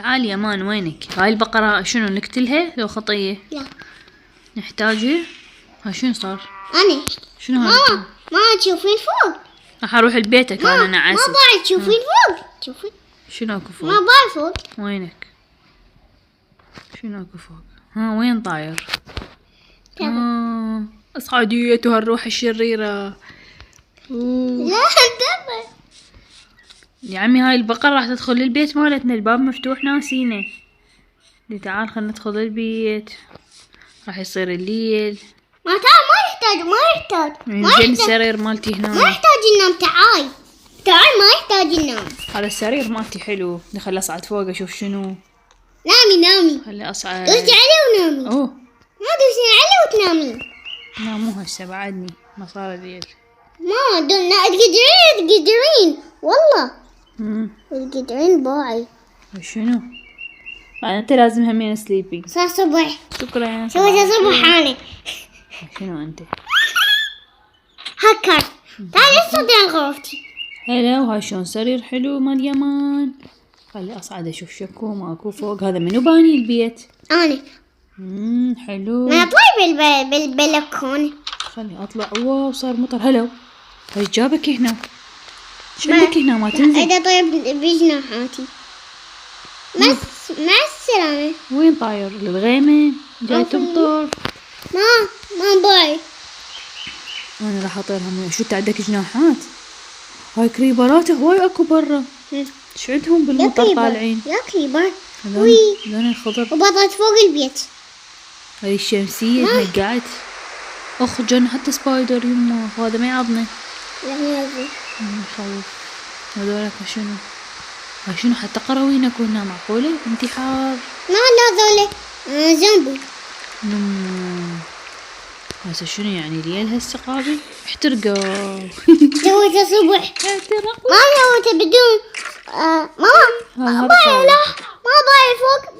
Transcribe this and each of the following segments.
تعالي يا مان، وينك؟ هاي البقرة شنو نقتلها لو خطية؟ لا نحتاجها. ها شنو صار؟ أنا شنو هاي؟ ما تشوفين فوق؟ راح اروح لبيتك انا ما نعست. بعد تشوفين فوق؟ شوفين شنو اكو فوق؟ ما بعد فوق. وينك؟ شنو اكو فوق؟ ها وين طاير؟ اصعد ايتها الروح الشريرة. لا انتبه يا عمي هاي البقرة راح تدخل البيت مالتنا، الباب مفتوح ناسينه. تعال خلنا ندخل البيت، راح يصير الليل. ما يحتاج زين السرير مالتي هنا. ما يحتاج ينام. تعال ما يحتاج ينام. هذا السرير مالتي حلو، خلي اصعد فوق اشوف شنو. نامي خلي اصعد. دوسي عليه ونامي. اوه ما دوسي عليه وتنامي. لا مو هسه، بعدني ما صار الليل. ما تقدرين والله تقدرين باعي. شنو؟ انت لازم همين سليبي. صار صبح. شكرا. سويت صبح أنا. شنو انت؟ هكر تعالي استطيع غرفتي. هلا، وهاي شلون سرير حلو مال يمان. خلي اصعد اشوف شكو ماكو فوق. هذا منو باني البيت؟ أنا حلو. ما اطلع بالبلكونة. خلي اطلع. واو صار مطر. هلا، ايش جابك هنا؟ شو عندك هنا ما تنزل؟ إذا طيب بجناحاتي. مع السلامة. وين طاير؟ للغيمة جاي تمطر؟ ما باي. انا راح اطيرهم. شو انت عندك جناحات؟ هاي كريبرات هواي اكو برا. شو عندهم بالمطر طالعين؟ يا كريبر. لون الخضر. وبطلت فوق البيت. هاي الشمسية نقعت. اخ جن حتى سبايدر يمه. هذا ما يعضني. لا يا يخوف. هذولك شنو؟ هاي شنو حتى قروين اكو هنا؟ معقولة؟ انتحار. لا ذولي زومبي. هسه شنو يعني ليل هسه قابل؟ احترقوا. سويته صبح. احترقوا. ما سويته بدون ماما باي. لا ما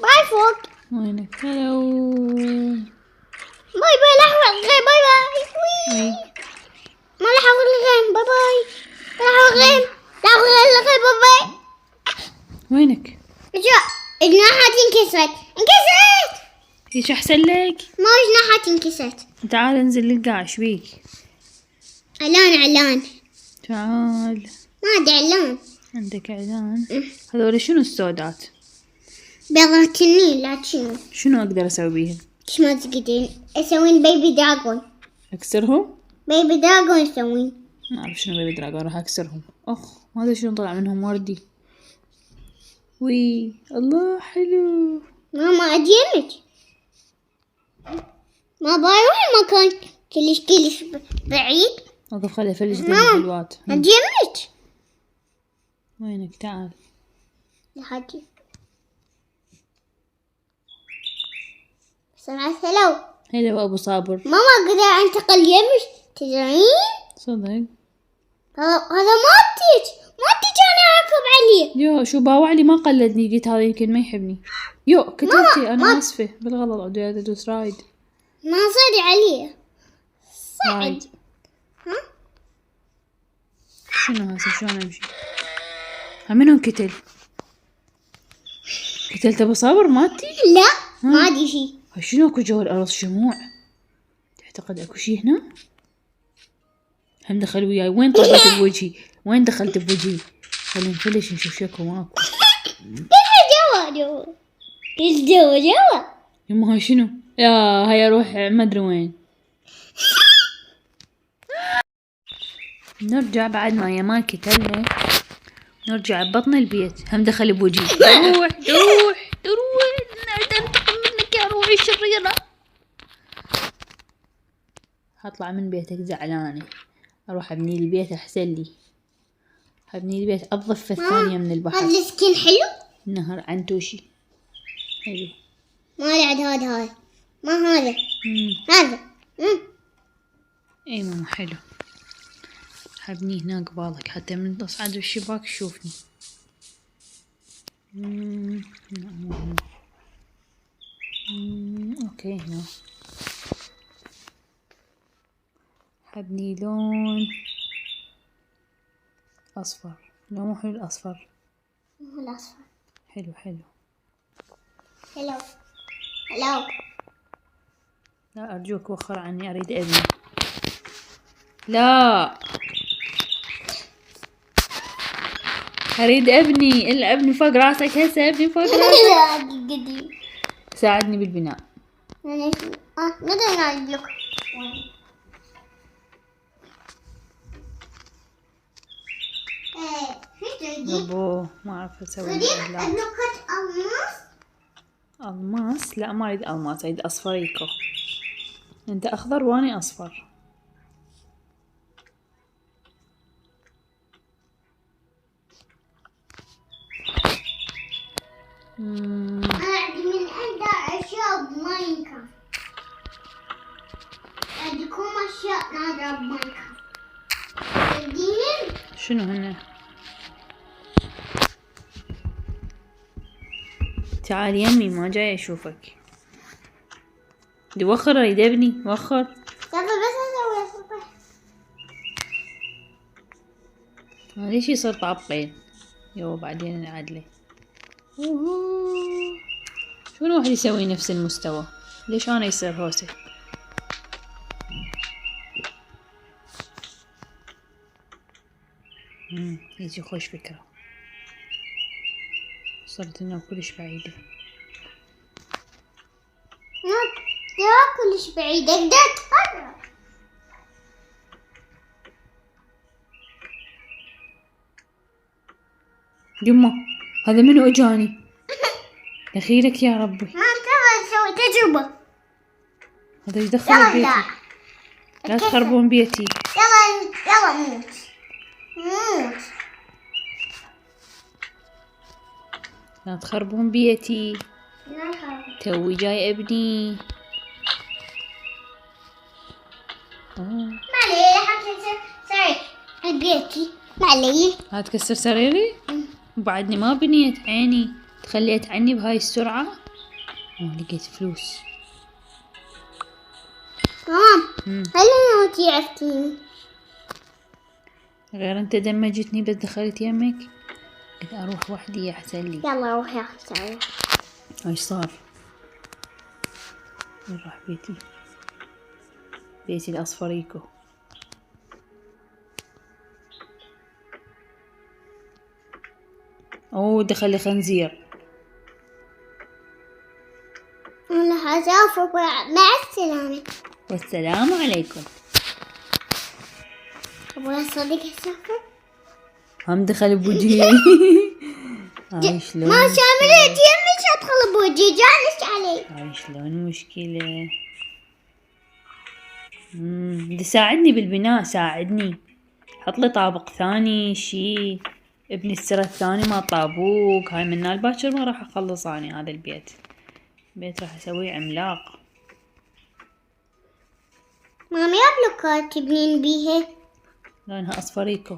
باي فوق. وينك؟ هلو. باي لحظة غير. باي ما لحظة الغيم. باي لحظة الغيم. باي. وينك؟ جاء جناحاتي انكسرت. ايش احسن لك؟ ما جناحاتي انكسرت. تعال انزل للقاع. ايش بيك؟ علان. تعال. ما ادري علان. عندك اعلان؟ هذول شنو السودات؟ بيضات النيل. لا شنو اقدر اسوي بيهم؟ ايش ما تقدرين اسوين بيبي دراغون. اكسرهم؟ بيبي دراغون اسوين. ما اعرف شنو بيبي دراجون. راح اكسرهم. اخ هذا شنو طلع منهم وردي. وي الله حلو. ماما اديمك. ما بروح مكان كلش بعيد. وقف خلي افلج دم الحلوات. اديمك. وينك؟ تعال. لحد سمعت هلو. هلا ابو صابر. ماما اقدر انتقل يمش تدرين؟ صدق؟ هذا ماتيج انا اركب عليه. يو شو باوعلي ما قلدني. قلت هذا يمكن ما يحبني. يو كتبتي. انا اسفه بالغلط. عدي ادوس رايد. ما صار عليه. رايد. شنو هسه؟ شلون امشي؟ منو كتل؟ كتلت ابو صابر ماتي؟ لا ما ادري شي. شنو اكو جوا الارض شموع؟ تعتقد اكو شي هنا؟ هم دخل وياي. وين طلعت بوجهي؟ وين دخلت بوجهي؟ خلينا نفلش نشوف شكو ماكو. جوا يما هاي شنو؟ يا هاي اروح ما ادري وين. نرجع بعد ما يمان كتلنا. نرجع ببطن البيت. هم دخل بوجهي. روح انتقم منك يا روحي الشريرة. هطلع من بيتك زعلانة. اروح ابني البيت احسن لي. ابني البيت الضفة الثانية من البحر. هذا السكين حلو. نهر عنتوشي حلو. ما بعد هذا ما هذا. هذا اي ماما حلو. حبني هنا قبالك حتى من تصعد بالشباك تشوفني. لا مو هنا. اوكي هنا. حبني لون اصفر. لا مو حلو الاصفر. الاصفر حلو. هلو هلو. لا أرجوك وخر عني، أريد ابني. لا أريد ابني. إلا ابني فوق راسك هسه، ابني فوق راسك. لا قديم. ساعدني بالبناء. نقدر نعيد لك. أبو ما أعرف أسوي. ألماس؟ لا ما أريد ألماس، أريد أصفريكو. أنت أخضر وأنا أصفر. عندي من عندها أشياء بماينكرافت. عندكم أشياء نادرة بماينكرافت. تديني؟ شنو هن؟ تعال يمي، ما جاي أشوفك. دي وخر، أريد ابني وخر. بس أسوي صبح. ليش يصير طابقين؟ يو بعدين نعدله. شنو واحد يسوي نفس المستوى؟ ليش أنا يصير هوسه؟ يجي خوش فكرة. صرت إنه كلش بعيدة. لا كلش بعيدة، اقدر اتحرك. يما هذا منو اجاني؟ دخيلك يا ربي. ما تبغى نسوي تجربة. هذا ايش دخل بيتي؟ لا تخربون بيتي. يلا موت. لا تخربون بيتي. توي جاي ابني. ما علي حتى سوري بيتي، ما علي. ها تكسر سريري؟ وبعدني ما بنيت عيني، تخليت عني بهاي السرعة. لقيت فلوس. هل انتي عرفتيني؟ غير انت دمجتني بس دخلت يمك. قلت اروح وحدي احسن لي. يلا روح يا اختي. ايش صار؟ وين راح بيتي؟ بيتي الاصفريكو. اوه دخل لي خنزير. انا حسافر، مع السلامة. والسلام عليكم. ابغى صديق اسافر. هم دخل بوجهي. هاي شلون؟ ما شاملت يمك ادخل بوجهي، جالس علي. هاي شلون مشكلة. بدي ساعدني بالبناء، ساعدني. حط لي طابق ثاني شي. ابني السرة الثاني ما طابوق. هاي من الباكر ما راح اخلص اني هذا البيت. البيت راح اسويه عملاق. مامي بلوكات تبنين بيها. لونها اصفريكو.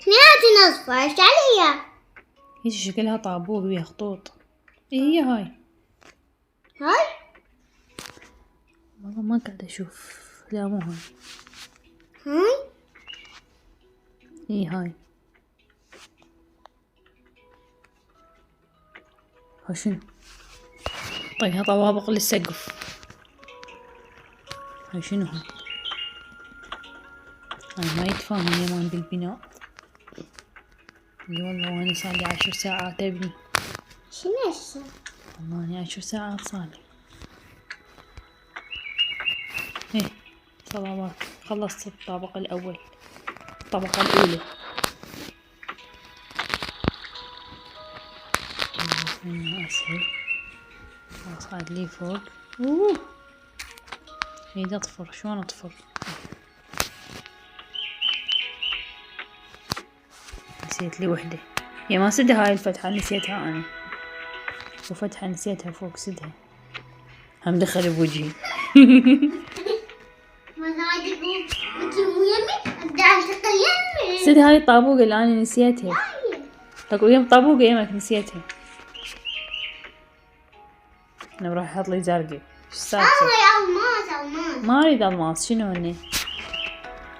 اثنيناتي اصفر، ايش عليا؟ هيجي شكلها طابوق بيها خطوط. ايه هي هاي؟ والله ما قاعدة اشوف. لا مو هاي. ايه هاي. ها شنو؟ طيها طوابق للسقف. هاي شنو هاي؟ هاي ما يتفاهم اليوم بالبناء. والله وانا صار لي 10 ساعات ابني. شنو هسه؟ والله اني 10 ساعات صار لي. ايه صلوات. خلصت الطابق الاول، الطبقة الاولى. اسهل. صعد لي فوق. اريد اطفر. شلون اطفر؟ نسيت لي وحدة. يا ما سدها هاي الفتحة، نسيتها انا. وفتحة نسيتها فوق سدها. هم دخل بوجهي. سد هاي الطابوقة اللي انا نسيتها. تقول يم طابوقة يمك نسيتها. انا بروح احط لي زرقاء. ايش السالفة؟ الماس. ما اريد الماس. شنو هني؟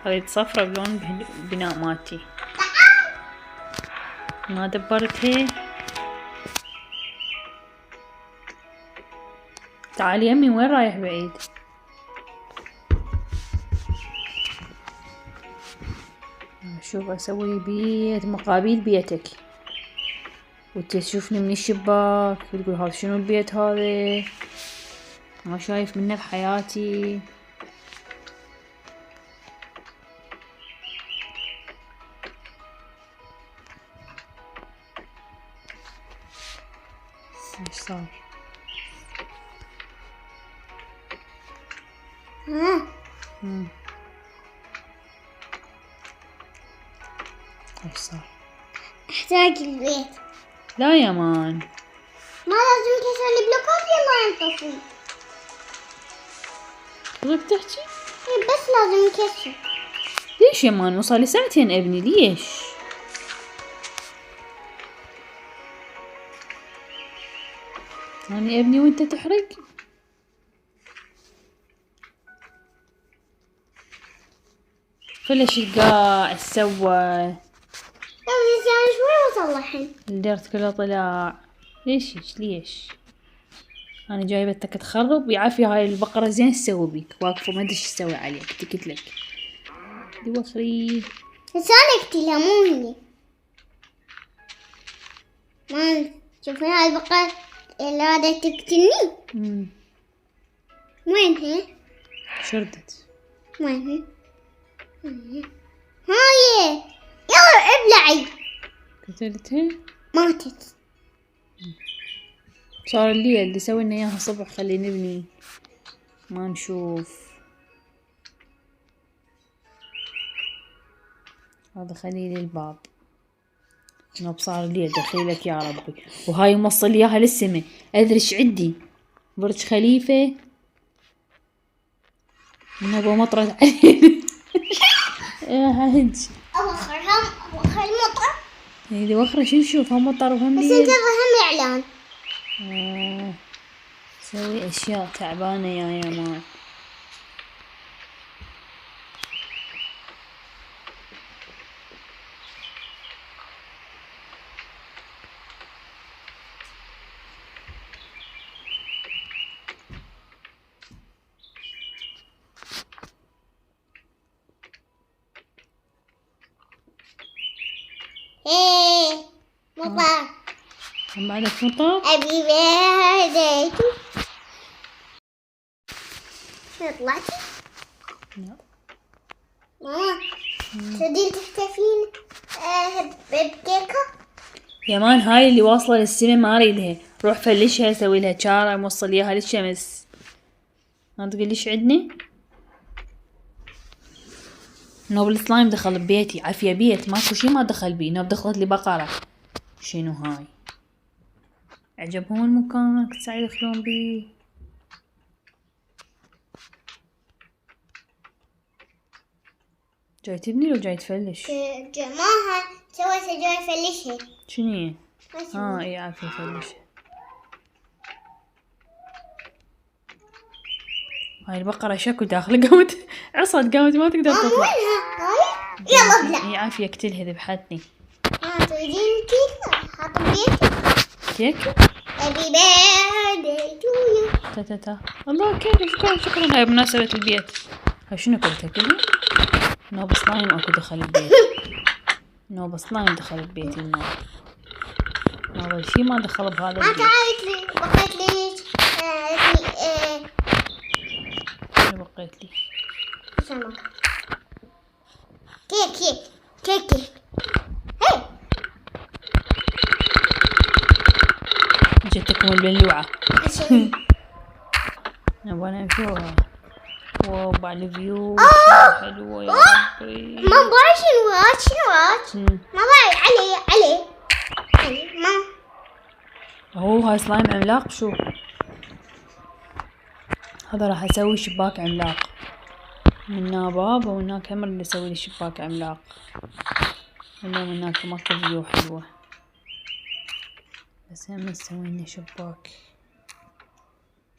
اريد صفرة بلون بناء مالتي. ما دبرتها. تعال يمي، وين رايح بعيد؟ شوف اسوي بيت مقابل بيتك، وانت تشوفني من الشباك وتقول هذا شنو البيت هذا، ما شايف منه بحياتي. ايش صار؟ ايش صار؟ احتاج البيت. لا يا مان، ما لازم كسر البلوكات لما ينطفي. تبغى تحكي؟ بس لازم نكسر. ليش يا مان؟ وصل لي ساعتين ابني، ليش؟ أنا ابني وانت تحرق؟ كلش قاع سوى. بس يعني شوي وصلحن. الدرت كله طلع. ليش ليش؟ انا جايبتك تخرب، يعافي هاي البقرة زين تسوي بيك، واقفة ما ادري ايش تسوي عليك، قلت لك دي وخري. بس انا اقتلها مو هي. ما شوفي هاي البقرة اللي هذا تقتلني. وين هي؟ شردت. وين هي؟ هاي يلا ابلعي. قتلتها؟ ماتت. صار اللي سوي لنا اياها صبح، خلي نبني ما نشوف. هذا خليلي الباب. نوب صار الليل دخيلك يا ربي، وهاي موصل اياها للسما. ادري ايش عندي؟ برج خليفة نوبة مطرت علينا. يا هج اوخرها المطر. هيدي وخرة شو نشوف؟ هم مطر وهم بس ليل. انت فهم اعلان. تسوي اشياء تعبانة يا مان. ايه مطر. هم بعدك مطر؟ ابي بيرثداي. طلعتي؟ لا. ماما تريدين تحتفين بكيكة؟ يا مان هاي اللي واصلة للسما ما اريدها، روح فلشها، سوي لها شارع، موصل اياها للشمس. ما تقول ليش عدني؟ نوب السلايم دخل ببيتي، عافية بيت ماكو شي ما دخل بي. نوب دخلت لي بقرة. شنو هاي؟ عجبهم المكان كنت سعيد يدخلون بيه. جاي تبني لو جاي تفلش؟ ماها سويت جاي فلشها. شنو؟ اي عافية فلشها. هاي البقرة شكو داخل، قامت عصت، قامت ما تقدر تطلع. وينها؟ هاي يلا ابلع. اي عافية اقتلها، ذبحتني. تريدين كيكة؟ حاط بيتك كيك؟ ابي بيرثداي تو يو. تا الله كيف، شكرا. هاي بمناسبة البيت. هاي شنو كلتها كلها؟ نوب سلايم اكو دخل البيت. نوب سلايم دخل البيت. النوب هذا الشي ما دخل بهذا البيت. تعالت لي بقيت لي شنو بقيت لي؟ كيك هي جتكم البلوعة. نبغى نشوفها. واو بعد فيو حلوة يا ربي. ما بعرف شنو ما بعرف علي ما هاي سلايم عملاق. شو هذا؟ راح اسوي شباك عملاق. من باب وهناك هم اللي اسوي لي شباك عملاق. اليوم هناك ماكو فيو حلوة، بس هم نسوي لنا شباك.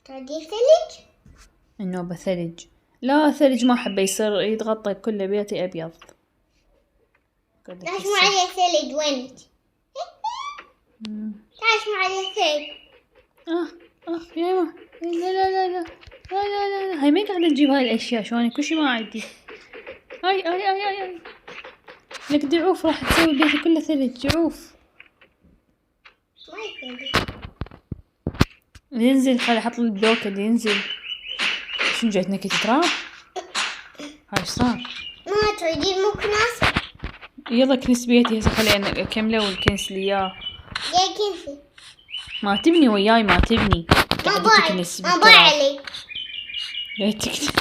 تودي ثلج؟ النوبة ثلج. لا ثلج ما حبه، يصير يتغطى كله بيتي ابيض. ليش مو عليه ثلج؟ وينك؟ ليش مو عليه ثلج؟ يا يما لا لا لا لا لا لا لا، هاي ما قاعدة تجيب هاي الأشياء، شلوني كل شي ما عندي. هاي لك ضعوف راح تسوي بيتي كله ثلج، ضعوف. ينزل، خلي احط البلوك اللي ينزل. شنو جايت نكت تراب؟ هاي ايش صار؟ ما تريدين مو كناسة؟ يلا كنس بيتي هسه، خلينا اكمله والكنس لي اياه. يا كنسي. ما تبني وياي، ما تبني. قاعدة تكنس ما باي علي. لا تكنس.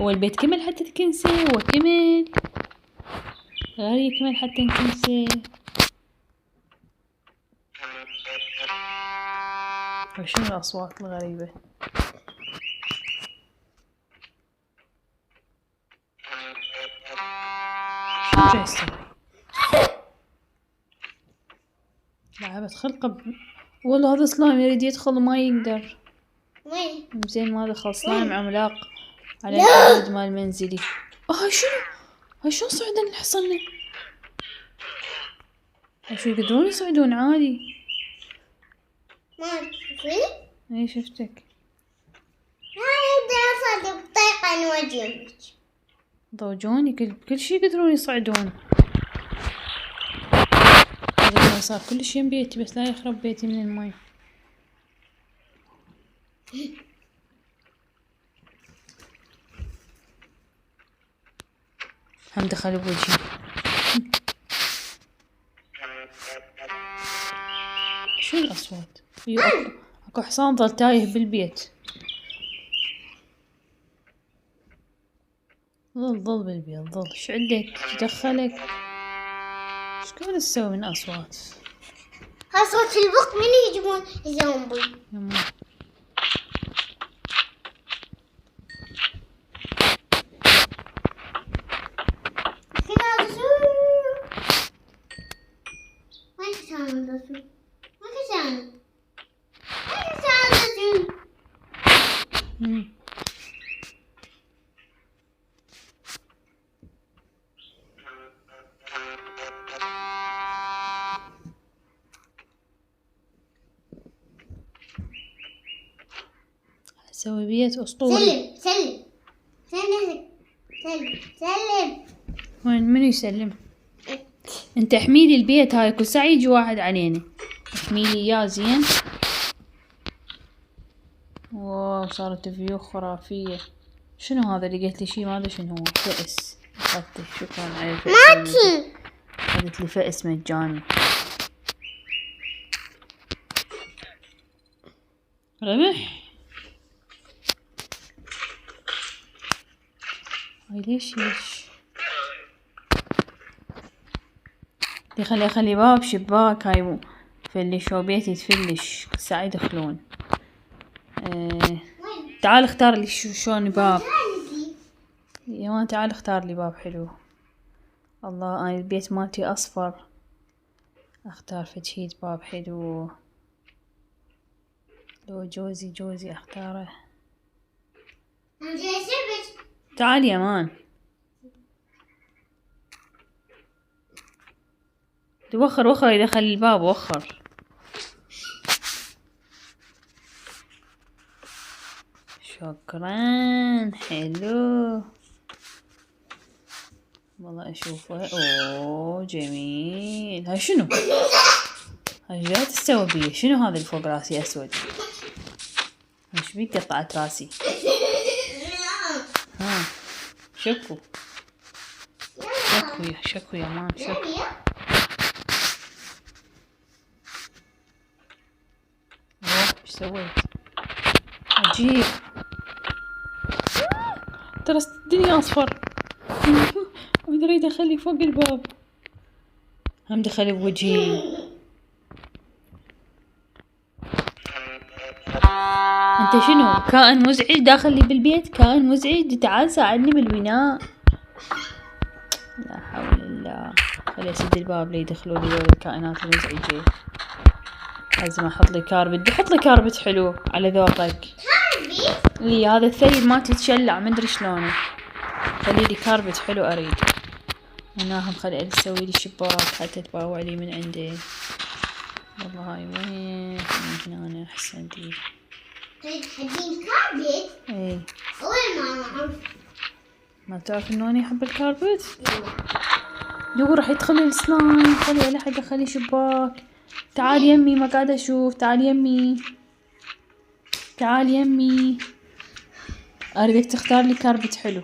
هو البيت كمل حتى تكنسه، هو كمل. غير يكمل حتى نكنسه. شنو الأصوات الغريبة؟ شنو جاي يسوي؟ لعبة خلقه والله هذا سلايم يريد يدخل وما يقدر. وين؟ زين ما دخل، سلايم عملاق على الحدود مال منزلي. هاي شنو؟ هاي شلون صعدن حصلنا؟ هاي شو يقدرون يصعدون عادي؟ ما تشوفيني؟ اي شفتك. أنا أقدر أصعد بطريقة نواجهك. ضوجوني كل شي يقدرون يصعدون. هذا صار كل شي بيتي، بس لا يخرب بيتي من الماي. هم دخل بوجهي. شو الأصوات؟ اكو حصان ظل تايه بالبيت. ظل بالبيت ظل. ايش عندك؟ ايش دخلك؟ ايش قاعد تسوي من أصوات؟ ها صوت البق من يجيبون الزومبي. يما اسوي بيت اسطوري. سلم. وين منو يسلم؟ انت احميلي البيت هاي، كل ساعة يجي واحد علينا. احميلي اياه زين. واو صارت فيو خرافية. شنو هذا؟ لقيت لي شي ما ادري شنو هو. فأس اخذته، شكرا على الفأس. ماتي. اخذت لي فأس مجاني. رمح. هاي ليش خلي باب شباك هاي فلشوا بيتي تفلش كل ساعة يدخلون. تعال اختار لي شلون باب. يا مان تعال اختار لي باب حلو. الله انا البيت مالتي اصفر، اختار فد باب حلو. لو جوزي اختاره. تعال يا مان. وخر يدخل الباب وخر. شكرا حلو والله اشوفه. اوه جميل. هاي شنو؟ هاي جاي تسوي بيه؟ شنو هذا اللي فوق راسي اسود؟ ايش بيك قطعت راسي؟ ها شكو يا مان شكو. ايش سويت؟ عجيب. ترى الدنيا اصفر. اريد اخلي فوق الباب. هم دخل بوجهي. انت شنو؟ كائن مزعج داخل لي بالبيت؟ كائن مزعج. تعال ساعدني بالبناء. لا حول الله. خلي اسد الباب ليدخلوا لي ذول الكائنات المزعجة. لازم احط لي كاربت. بدي احط لي كاربت حلو على ذوقك. لي هذا الثلج ما تتشلع ما ادري شلونه. خلي لي كاربت حلو اريد. وناهم خلي اسوي لي شباك حتى تباوع لي من عندي. والله هاي وين؟ من هنا احسن لي. تحبين كاربت؟ اي. أول ما أعرف. ما تعرف انه انا احب الكاربت؟ يو راح يدخل السلايم. خلي على حد خلي شباك. تعال يمي، ما قاعدة اشوف. تعال يمي، تعال يمي. اريدك تختار لي كاربت حلو.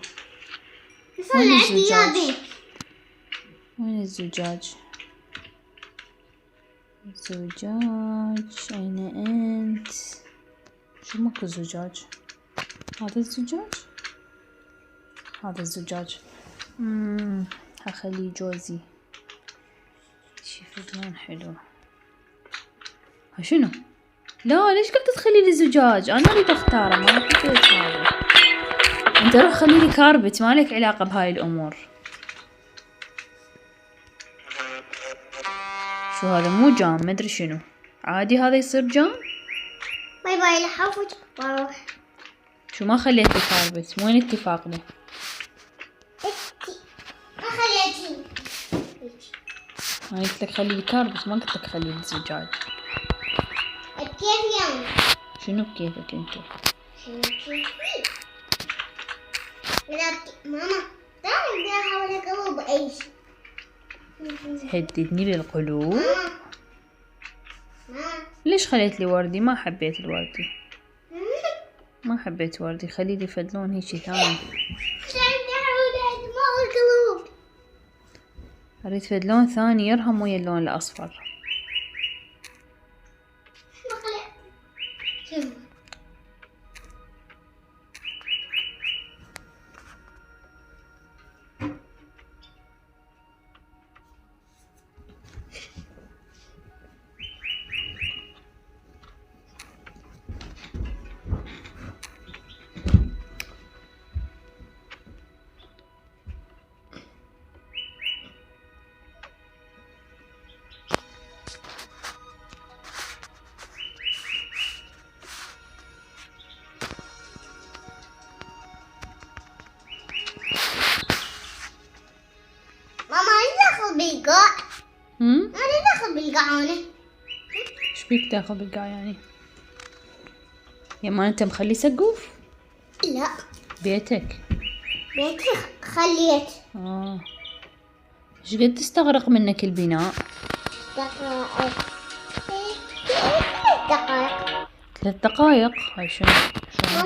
وين الزجاج؟ وين الزجاج؟ الزجاج أين أنت؟ شو ماكو زجاج؟ هذا الزجاج؟ هذا الزجاج. هخلي جوزي. شوف لون حلو. ها شنو؟ لا ليش قاعدة تخلي لي زجاج؟ أنا أريد أختاره، ما حبيت هذا. أنت روح خلي لي كاربت، ما لك علاقة بهاي الأمور. شو هذا؟ مو جام، ما ادري شنو. عادي هذا يصير جام؟ باي باي لحافظ واروح. شو ما خليت الكاربت؟ وين اتفاقنا؟ ما خليتي. انا قلت لك خلي لي كاربت، ما قلت لك خلي لي زجاج. بكيف يعني؟ شنو بكيفك انت؟ شنو بكيفي؟ ماما تعالي بدي احاول اقلب ايش. تهددني بالقلوب؟ ماما ليش خليت لي وردي؟ ما حبيت الوردي. ما حبيت وردي، خلي لي فدلون هيجي ثاني. اريد فدلون ثاني يرهم ويا اللون الاصفر. بالقاع. انا داخل بالقاع انا. ايش بيك تاخذ بالقاع يعني؟ يا ما انت مخلي سقوف؟ لا بيتك. بيتي خليت. ايش قد تستغرق منك البناء؟ دقائق. 3 دقائق. هاي شنو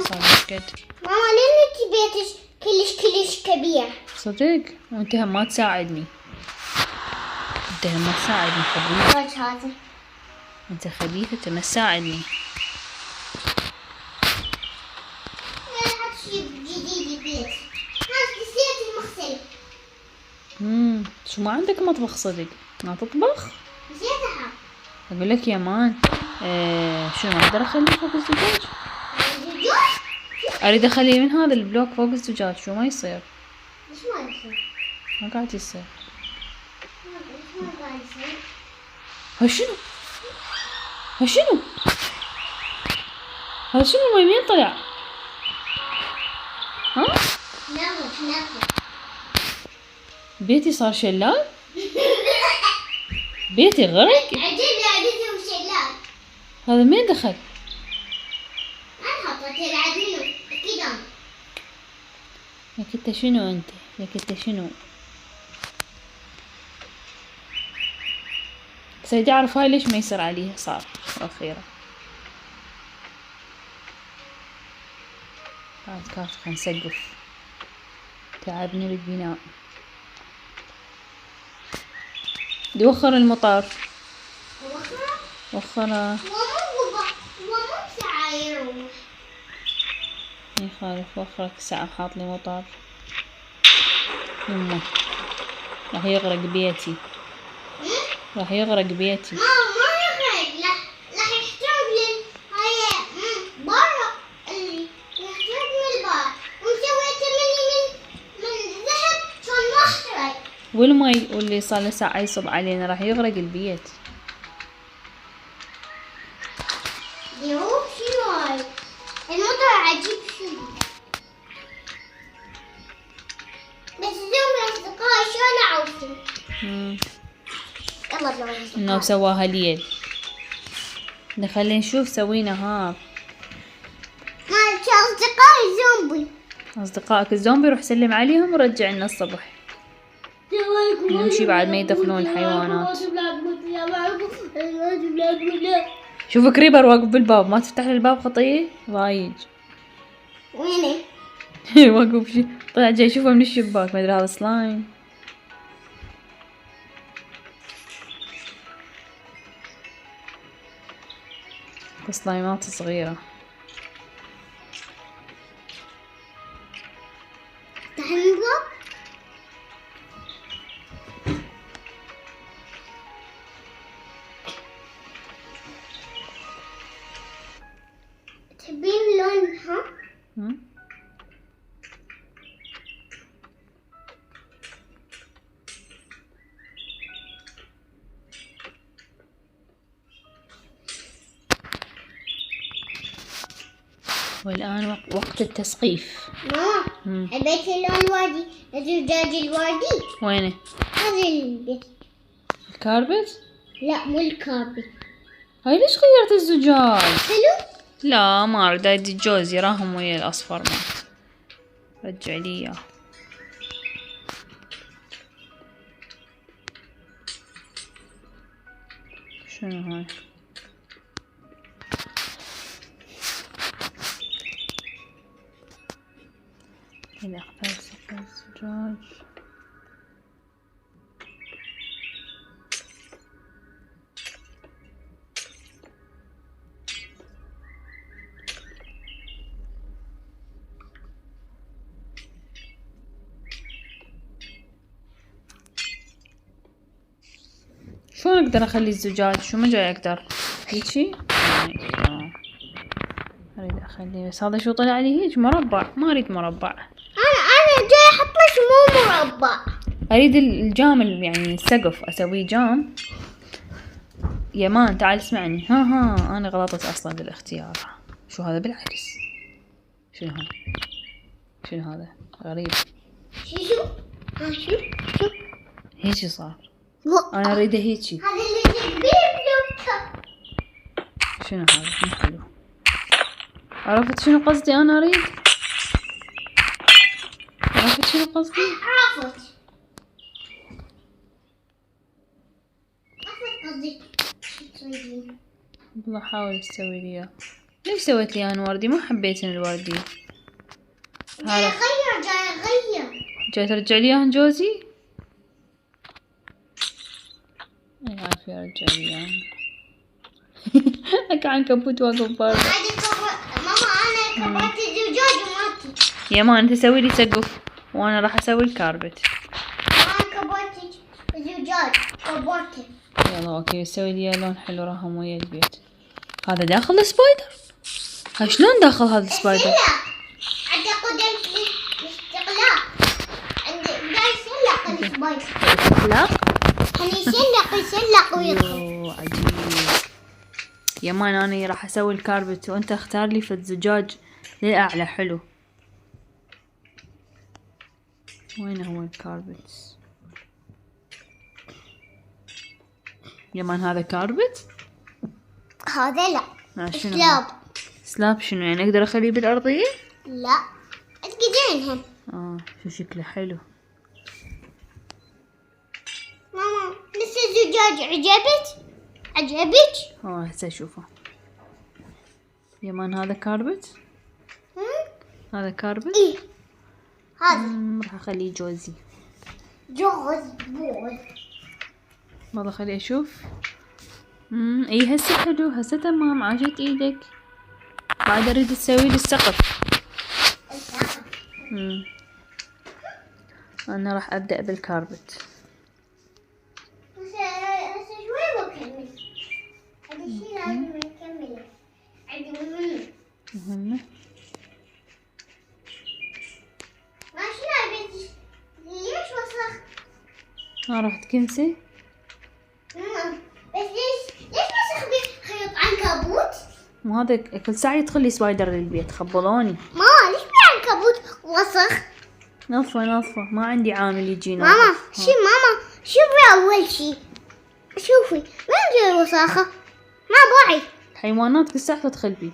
صار ايش قد؟ ماما ليه انتي بيتش كلش كبير؟ صدق؟ وانت هم ما تساعدني. انت هم ما تساعدني خبيث. وش هذا؟ انت خبيث، انت ما تساعدني. جديد بيت. هاي نسيت المغسلة. شو ما عندك مطبخ صدق؟ ما تطبخ؟ نسيتها. اقول لك يا مان، شنو ما اقدر اخليه فوق الزجاج؟ اريد اخليه من هذا البلوك فوق الزجاج. شو ما يصير؟ ليش ما يصير؟ ما قاعد يصير. ليش ما قاعد يصير؟ ها شنو؟ ها شنو؟ هذا شنو المي منين طلع؟ ها؟ ناخذ. بيتي صار شلال؟ بيتي غرق؟ عجلنا وشلال. هذا مين دخل؟ انا حطيت العدينه اكيد انا. لك انت شنو انت؟ لك انت شنو؟ سيدي اعرف هاي ليش ما يصير عليها صار اخيرا. هاد كافي خلينا نسقف. تعبني بالبناء. بدي وخر المطر. وخره. ومو سعير. يخالف وخرك ساعة حاط لي مطر. يمه راح يغرق بيتي. راح يغرق بيتي. ما يغرق. لا راح يحترق لي. هاي برا اللي يحترق من البار. وسويته من ذهب عشان ما احترق. والمي واللي صار له ساعة يصب علينا راح يغرق البيت. شنو هاي؟ المطر عجيب شنو؟ بس اليوم يا أصدقائي شلون أعوفه؟ يلا اليوم يا أصدقائي. انه سواها ليل. خلينا نشوف سوينا ها. أصدقائي زومبي. أصدقائك الزومبي روح سلم عليهم ورجع لنا الصبح. نمشي بعد ما يدخلون الحيوانات. شوف كريبر واقف بالباب، ما تفتح له الباب خطية ضايج. وينه؟ واقف شي طلع جاي يشوفه من الشباك، ما ادري هذا سلايم. سلايمات صغيرة. افتح الباب. تبين لونها؟ والآن وقت التسقيف. ماما حبيت اللون الوردي، الزجاج الوردي. وينه؟ هذا البيت. الكاربت؟ لا مو الكاربت. هاي ليش غيرت الزجاج؟ حلو؟ لا ما اريد، ادي جوزي راهم ويا الاصفر ما رجع لي اياه. شنو هاي؟ إذا اختار سقف الزجاج شلون اقدر اخلي الزجاج؟ شو ما جاي اقدر هيجي؟ اريد اخليه، بس هذا شو طلع لي هيك مربع، ما اريد مربع. انا جاي احط لك مو مربع. اريد الجام يعني السقف اسويه جام. يمان تعال اسمعني. ها انا غلطت اصلا بالاختيار. شو هذا بالعكس؟ شنو هذا؟ شنو هذا؟ غريب. شو هيجي صار. انا اريده هيجي. هذا اللي كبير بلوكه. شنو هذا؟ مو حلو. عرفت شنو قصدي؟ انا اريد. عرفت شنو قصدي؟ عرفت قصدي. شو تريدين؟ والله حاول تسوي لي اياه. ليش سويت لي انا وردي؟ ما حبيت الوردي. جاي اغير. جاي ترجع لي اياه جوزي؟ اي عارف يرجع لي اياه. هكا عنكبوت واقف برا. ماما انا كبرت الزجاج وماتي. يا ما انت سوي لي سقف وانا راح اسوي الكاربت. انا كبرت الزجاج كبرته. يلا اوكي سوي لي لون حلو راهم ويا البيت. هذا داخل السبايدر؟ هاي شلون داخل هذا السبايدر؟ عند قدم الاستقلال. عند جاي يسلق السبايدر. لا يسلق ويدخل. يوه عجيب. يا مان انا راح اسوي الكاربت وانت اختار لي فد زجاج للاعلى حلو. وين هو الكاربت؟ يا مان هذا كاربت؟ هذا لا. شنو سلاب. سلاب شنو يعني اقدر اخليه بالارضية؟ لا تقدرينهم. شو شكله حلو. ماما لسه الزجاج عجبك؟ هسه اشوفه. يا مان هذا كاربت؟ هذا كاربت؟ ايه هذا راح اخليه جوزي. جوز. والله خلي اشوف. اي هسه حلو، هسه تمام، عاشت ايدك. بعد اريد تسوي لي السقف. انا راح ابدأ بالكاربت. هسه شوي بكمل. هذا الشيء لازم نكمله. عندي مهمة. ما شنو البيت؟ ليش وسخ؟ راح تكنسي؟ بس ليش وسخ بخيط عنكبوت؟ مو هذا كل ساعة يدخل لي سبايدر للبيت، خبلوني. ماما ليش عنكبوت وسخ؟ نظفه ما عندي عامل يجينا. ماما شوفي أول شي. شوفي وين جاي الوساخة؟ ما بعي حيوانات كل ساعة تدخل بي. ما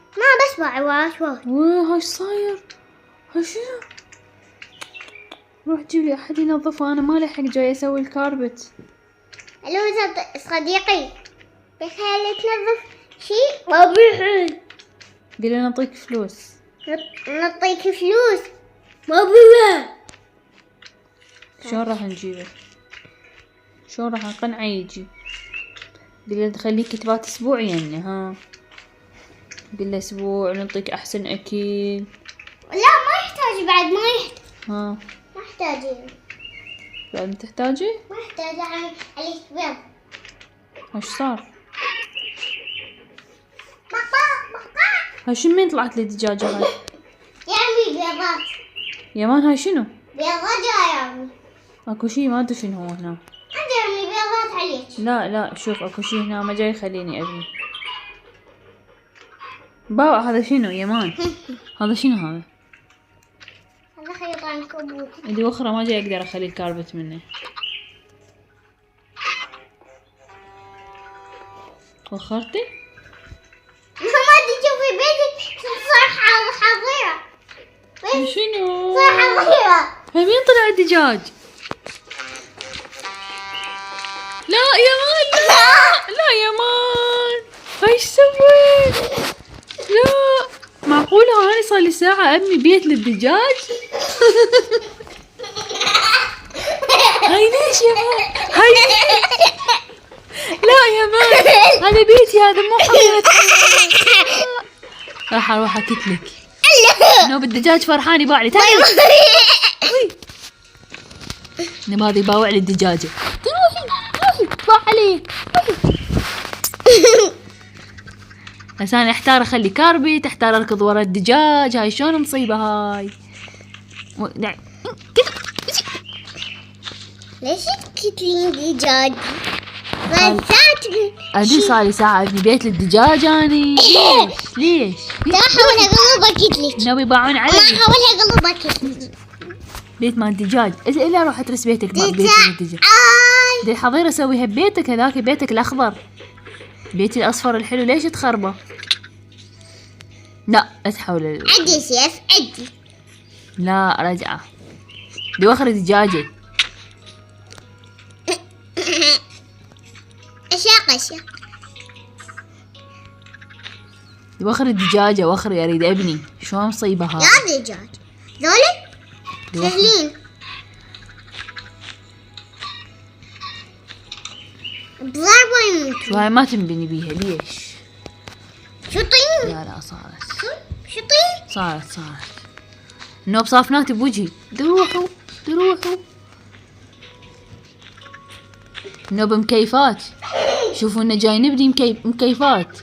بسمع واش هاش صاير؟ هاش شنو؟ روح جيب لي احد ينظفه، انا ما لحق جاي اسوي الكاربت. الو صديقي، بخير تنظف شيء ما بيحل. قولي نعطيك فلوس. نعطيك فلوس ما بيها. شلون راح نجيبه؟ شلون راح نقنعه يجي؟ قولي تخليك كتبات اسبوع يعني ها. قله اسبوع نعطيك احسن اكل. لا ما يحتاج بعد، ما يحتاج. ها ما يحتاج بعد تحتاجي؟ ما يحتاج عليك بيض. وش صار؟ بقى هاي شنو من طلعت لي الدجاجة هاي؟ يا أمي بيضات. يمان هاي شنو؟ بيضات يا أمي. اكو شي ما ادري شنو هو هنا. عندي يا أمي بيضات عليك. لا شوف اكو شي هنا ما جاي يخليني ابني. بابا هذا شنو يمان؟ هذا شنو هذا؟ هذا خيط عنكبوت. اللي وخرة ما جاي اقدر اخلي الكاربت منه. وخرتي؟ ما تشوفي بيتي صار حظيرة. شنو؟ صار حظيرة. هاي مين طلع الدجاج؟ لا يمان لا يمان هاي ايش سويت؟ لا معقولة هاني صار لي ساعة ابني بيت للدجاج؟ هاي ليش يا مان؟ هاي لا يا مان هذا بيتي، هذا مو حظيرة حيوانات. راح اروح اكتلك. نوب الدجاج فرحان يباع لي. تعالي نبغى يباوع لي الدجاجة. روحي باع علي. بس انا احتار اخلي كاربت، احتار اركض ورا الدجاج. هاي شلون مصيبة هاي. ليش تكتلين دجاج؟ ادري صار لي ساعة ابني بيت للدجاج اني. ليش؟ لا احاول اقلب اكتلك. ناوي يباعون علي. ما احاول اقلب اكتلك. بيت مال الدجاج. الا اروح اترس بيتك مال بيت الدجاج. دي الحظيرة اسويها ببيتك، هذاك بيتك الاخضر. بيتي الاصفر الحلو ليش تخربه؟ لا تحاول. عدي سيف عدي. لا رجعه. دي وخر دجاجة. اشاق دي وخر الدجاجة. وخري اريد ابني. شلون مصيبة هاي. يا دجاج ذولي سهلين. بضربة يموتون. شو هاي ما تنبني بيها ليش؟ شو طين؟ لا صارت. شو طين؟ صارت النوب صافنات بوجهي. دروحوا النوب مكيفات. شوفوا انه جاي نبني مكيفات.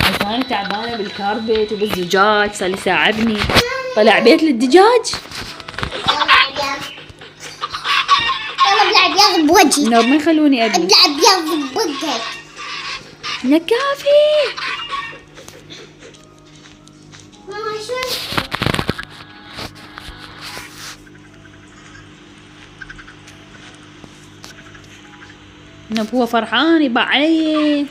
بس انا تعبانه بالكاربت وبالزجاج. صار لي ساعه ابني. طلع بيت للدجاج. يلا ابلع بيض بوجهي. النوب ما يخلوني ابني. ابلع بيض بوجهك. نكافي. ماما شو النوب هو فرحان يباع علي.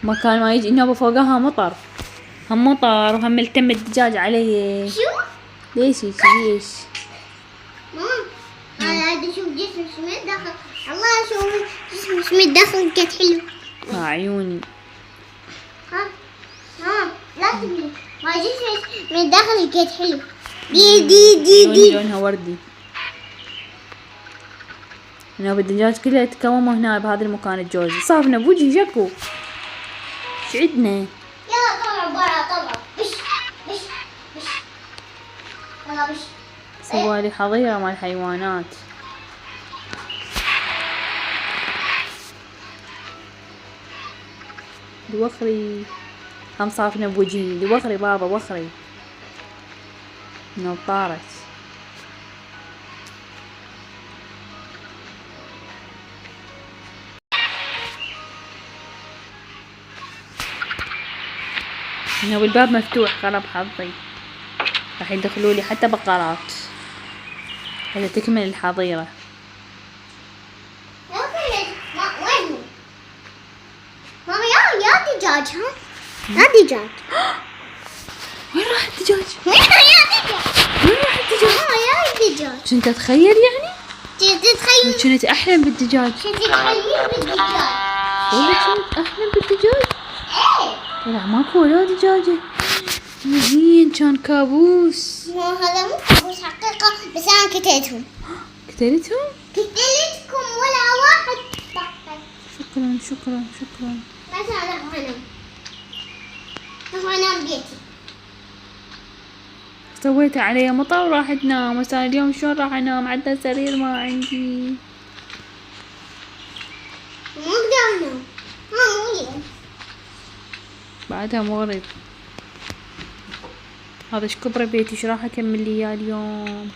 مكان ما يجي النوبة فوقها مطر. هم مطر وهم ملتم الدجاج علي. شو؟ ليش ليش؟ ماما هذا شوف جسم سميت داخل. الله شوف جسم سميت داخل قد حلو. مع عيوني. ها لا تبني. ما جسم سميت داخل قد حلو. دي لونها وردي. النوب الدجاج كلها تكوموا هنا بهذا المكان الجوزي. صافنا بوجهي جاكو. ايش عندنا؟ يلا طلع برا طلع. بش يلا بش. سوالي حظيرة مال الحيوانات. وخري هم صافنة بوجهي. وخري بابا وخري. انه طارت. انه الباب مفتوح. خرب حظي. راح يدخلوا لي حتى بقرات. هذا تكمل الحظيرة. وين ماما؟ يا دجاج ها؟ يا دجاج. وين راح الدجاج؟ يا دجاج. وين راح الدجاج؟ يا دجاج. كنت اتخيل يعني؟ تتخيل؟ كنت احلم بالدجاج. تتخيل بالدجاج؟ والله كنت احلم بالدجاج. ايه. طلع ماكو ولا دجاجة. زين كان كابوس. هذا مو كابوس حقيقة، بس أنا كتيتهم. قتلتهم؟ كتلتكم ولا واحد بقى. شكرا شكرا شكرا. مثلا راح أنام بيتي. سويت علي مطر وراح تنام. بس أنا اليوم شلون راح انام؟ عندنا سرير ما عندي. مو أقدر أنام. مو اليوم. بعدها مغرب. هذا ايش كبر بيتي، ايش راح اكمل لي اياه اليوم؟